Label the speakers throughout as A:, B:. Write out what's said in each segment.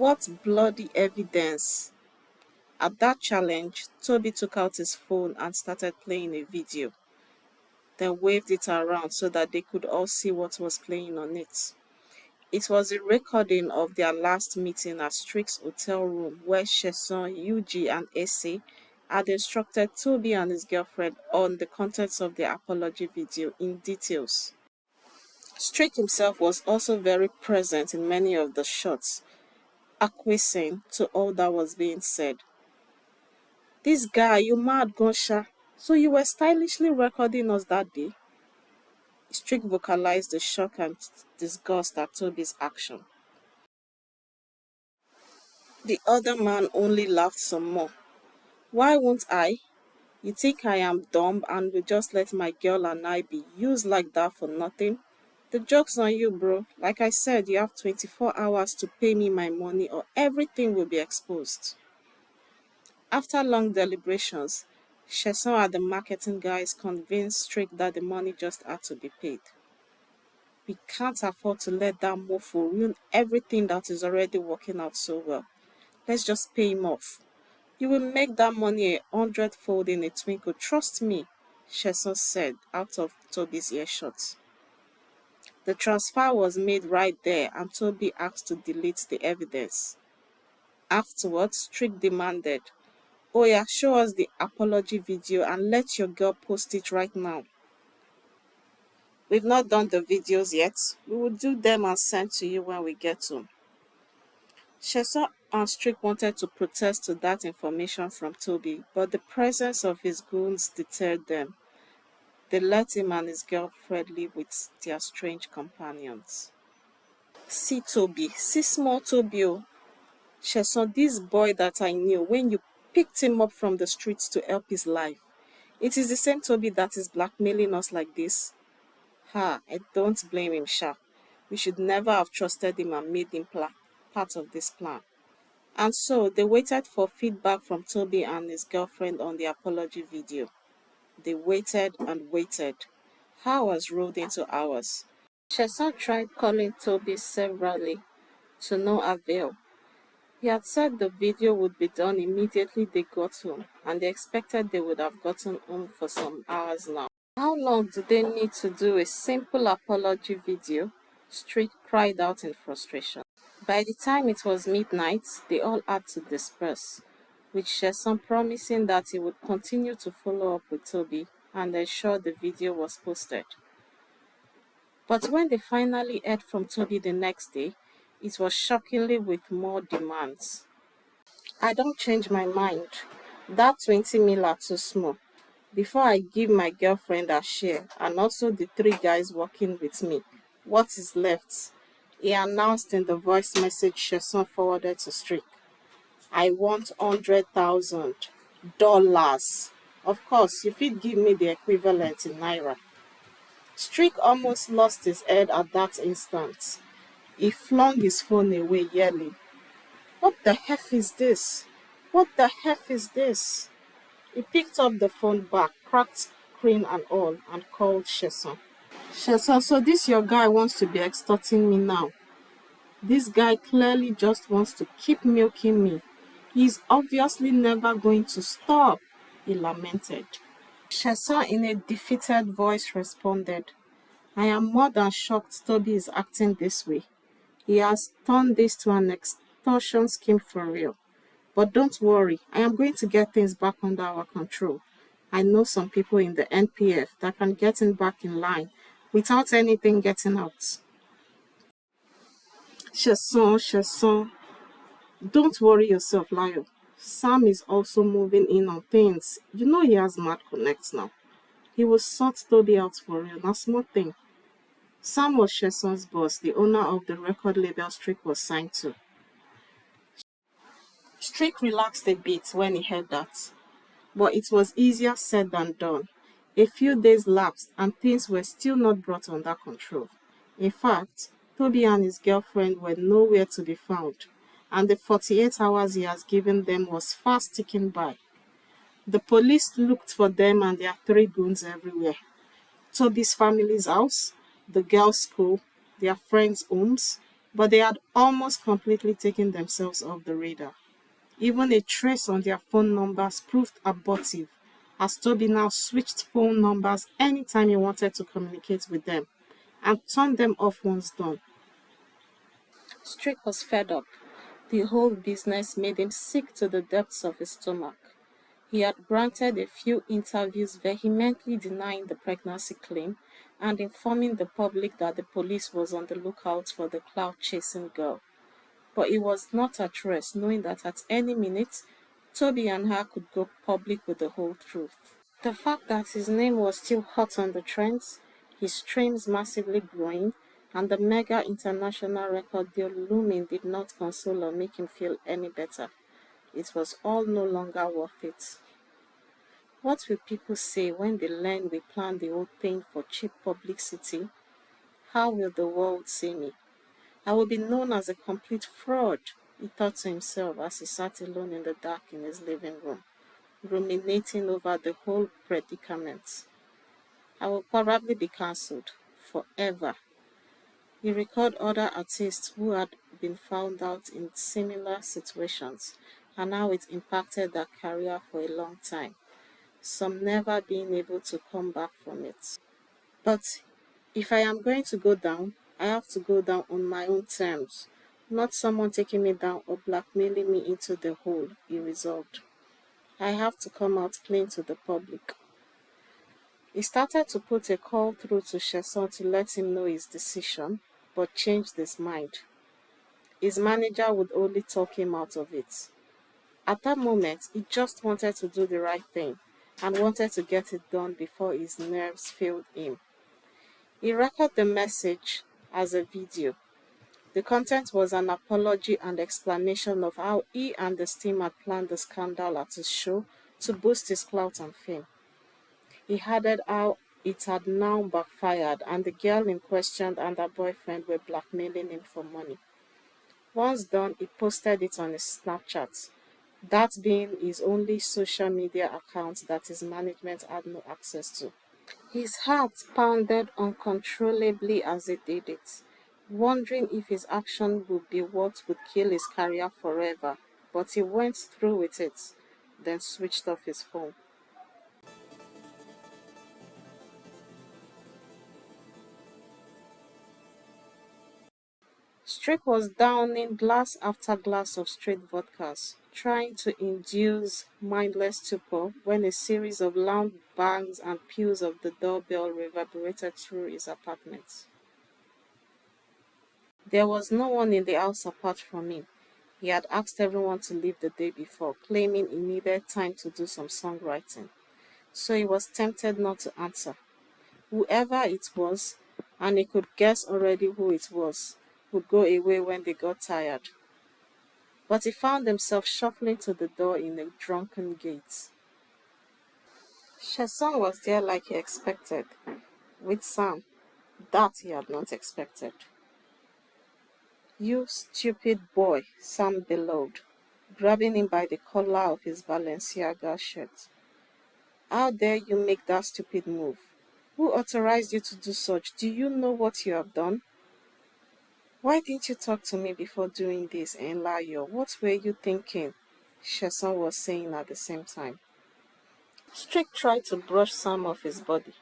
A: What bloody evidence! At that challenge, Toby took out his phone and started playing a video, then waved it around so that they could all see what was playing on it. It was a recording of their last meeting at Strick's hotel room where Sheson, Yuji, and Issei had instructed Toby and his girlfriend on the contents of their apology video in details. Strick himself was also very present in many of the shots, acquiescing to all that was being said. "This guy, you mad Gonsha? So you were stylishly recording us that day?" Strick vocalized the shock and disgust at Toby's action. The other man only laughed some more. "Why won't I? You think I am dumb and will just let my girl and I be used like that for nothing? The joke's on you, bro. Like I said, you have 24 hours to pay me my money or everything will be exposed." After long deliberations, Sheson and the marketing guys convinced Strick that the money just had to be paid. "We can't afford to let that mofo ruin everything that is already working out so well. Let's just pay him off. You will make that money 100-fold in a twinkle, trust me," Sheson said out of Toby's earshot. The transfer was made right there and Toby asked to delete the evidence. Afterwards, Strick demanded, "Oh yeah, show us the apology video and let your girl post it right now." "We've not done the videos yet. We will do them and send to you when we get home." Sheson and Strick wanted to protest to that information from Toby, but the presence of his goons deterred them. They let him and his girlfriend live with their strange companions. "See Toby, see small Toby oh. Sheson, this boy that I knew when you picked him up from the streets to help his life. It is the same Toby that is blackmailing us like this. I don't blame him, Sha. We should never have trusted him and made him part of this plan." And so they waited for feedback from Toby and his girlfriend on the apology video. They waited and waited. Hours rolled into hours. Sheson tried calling Toby severally, to no avail. He had said the video would be done immediately they got home, and they expected they would have gotten home for some hours now. "How long do they need to do a simple apology video?" Strick cried out in frustration. By the time it was midnight, they all had to disperse, with Sheson promising that he would continue to follow up with Toby and ensure the video was posted. But when they finally heard from Toby the next day, it was shockingly with more demands. "I don't change my mind. That 20 mil are too small. Before I give my girlfriend a share and also the 3 guys working with me, what is left?" he announced in the voice message Sheson forwarded to Strick. "I want $100,000. Of course, you fit give me the equivalent in Naira." Strick almost lost his head at that instant. He flung his phone away, yelling, "What the heck is this? What the heck is this?" He picked up the phone back, cracked screen and all, and called Sheson. "Sheson, so this your guy wants to be extorting me now. This guy clearly just wants to keep milking me. He's obviously never going to stop," he lamented. Sheson in a defeated voice responded, "I am more than shocked Toby is acting this way. He has turned this to an extortion scheme for real. But don't worry, I am going to get things back under our control. I know some people in the NPF that can get him back in line without anything getting out." Sheson, don't worry yourself, Lio. Sam is also moving in on things. You know he has mad connects now. He will sort Toby out for real, not small thing." Sam was Sheson's boss, the owner of the record label Strick was signed to. Strick relaxed a bit when he heard that. But it was easier said than done. A few days lapsed and things were still not brought under control. In fact, Toby and his girlfriend were nowhere to be found, and the 48 hours he has given them was fast ticking by. The police looked for them and their 3 goons everywhere. Toby's family's house, the girls' school, their friends' homes. but they had almost completely taken themselves off the radar. Even a trace on their phone numbers proved abortive, as Toby now switched phone numbers anytime he wanted to communicate with them and turned them off once done. Strick was fed up. The whole business made him sick to the depths of his stomach. He had granted a few interviews vehemently denying the pregnancy claim and informing the public that the police was on the lookout for the clout-chasing girl. But he was not at rest, knowing that at any minute, Toby and her could go public with the whole truth. The fact that his name was still hot on the trends, his streams massively growing, and the mega international record deal looming did not console or make him feel any better. It was all no longer worth it. What will people say when they learn we planned the whole thing for cheap publicity? How will the world see me? I will be known as a complete fraud, he thought to himself as he sat alone in the dark in his living room, ruminating over the whole predicament. I will probably be cancelled forever. He recalled other artists who had been found out in similar situations and how it impacted their career for a long time, some never being able to come back from it. But if I am going to go down, I have to go down on my own terms, not someone taking me down or blackmailing me into the hole, he resolved. I have to come out clean to the public. He started to put a call through to Sheson to let him know his decision, but changed his mind. His manager would only talk him out of it. At that moment, he just wanted to do the right thing and wanted to get it done before his nerves failed him. He recorded the message as a video. The content was an apology and explanation of how he and the team had planned the scandal at his show to boost his clout and fame. He added how it had now backfired and the girl in question and her boyfriend were blackmailing him for money. Once done, he posted it on his Snapchat, that being his only social media account that his management had no access to. His heart pounded uncontrollably as he did it, wondering if his action would be what would kill his career forever, but he went through with it, then switched off his phone. Strick was downing glass after glass of straight vodkas, trying to induce mindless stupor when a series of loud bangs and peals of the doorbell reverberated through his apartment. There was no one in the house apart from him. He had asked everyone to leave the day before, claiming he needed time to do some songwriting. So he was tempted not to answer. Whoever it was, and he could guess already who it was, would go away when they got tired. But he found himself shuffling to the door in a drunken gait. Sheson was there like he expected, with Sam. That he had not expected. "You stupid boy," Sam bellowed, grabbing him by the collar of his Balenciaga shirt. "How dare you make that stupid move? Who authorized you to do such? Do you know what you have done? Why didn't you talk to me before doing this, Enlayo? What were you thinking?" Sheson was saying at the same time. Strick tried to brush Sam off his body.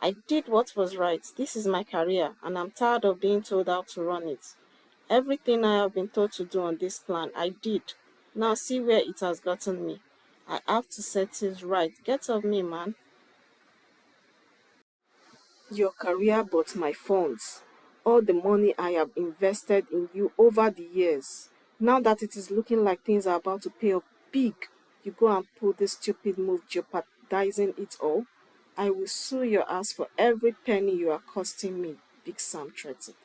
A: "I did what was right. This is my career, and I'm tired of being told how to run it. Everything I have been told to do on this plan, I did. Now see where it has gotten me. I have to set things right. Get off me, man." "Your career but my funds. All the money I have invested in you over the years. Now that it is looking like things are about to pay up big, you go and pull this stupid move jeopardizing it all. I will sue your ass for every penny you are costing me," Big Sam threatened.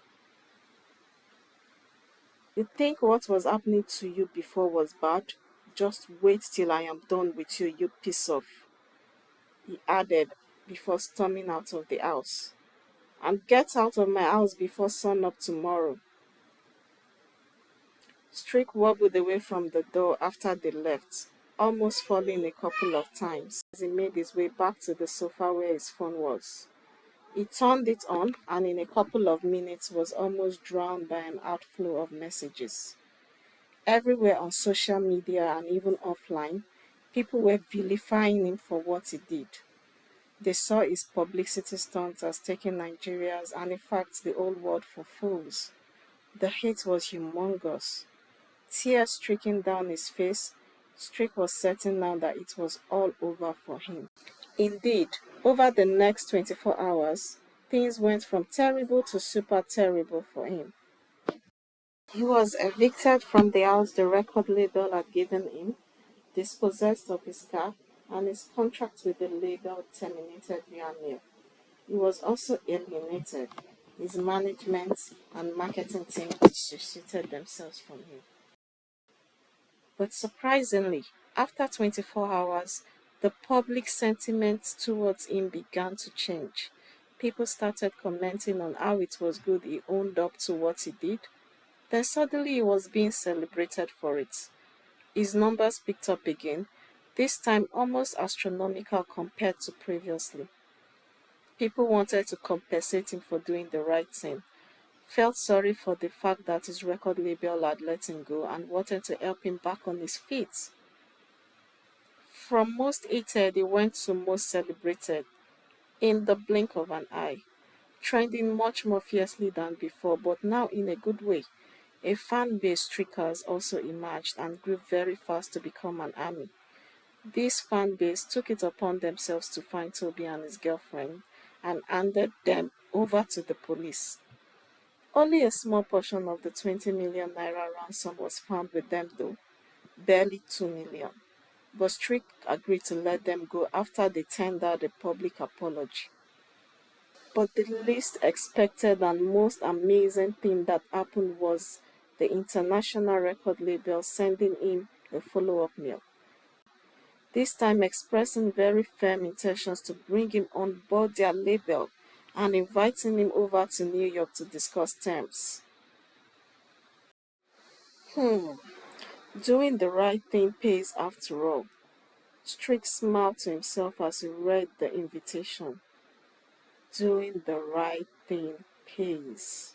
A: "You think what was happening to you before was bad? Just wait till I am done with you, you piece of," he added before storming out of the house. "And get out of my house before sun up tomorrow." Strick wobbled away from the door after they left, almost falling a couple of times as he made his way back to the sofa where his phone was. He turned it on and in a couple of minutes was almost drowned by an outflow of messages. Everywhere on social media and even offline, people were vilifying him for what he did. They saw his publicity stunt as taking Nigeria's and in fact the whole world for fools. The hate was humongous. Tears streaking down his face, Strick was certain now that it was all over for him. Indeed, over the next 24 hours, things went from terrible to super terrible for him. He was evicted from the house the record label had given him, dispossessed of his car, and his contract with the label terminated via mail. He was also alienated. His management and marketing team dissociated themselves from him. But surprisingly, after 24 hours, the public sentiment towards him began to change. People started commenting on how it was good he owned up to what he did. Then suddenly he was being celebrated for it. His numbers picked up again, this time almost astronomical compared to previously. People wanted to compensate him for doing the right thing, felt sorry for the fact that his record label had let him go, and wanted to help him back on his feet. From most hated, he went to most celebrated in the blink of an eye, trending much more fiercely than before, but now in a good way. A fan base streakers also emerged and grew very fast to become an army. This fan base took it upon themselves to find Toby and his girlfriend and handed them over to the police. Only a small portion of the 20 million naira ransom was found with them though, barely 2 million. But Strick agreed to let them go after they tendered a public apology. But the least expected and most amazing thing that happened was the international record label sending him a follow-up mail, this time expressing very firm intentions to bring him on board their label and inviting him over to New York to discuss terms. Hmm, doing the right thing pays after all. Strick smiled to himself as he read the invitation. Doing the right thing pays.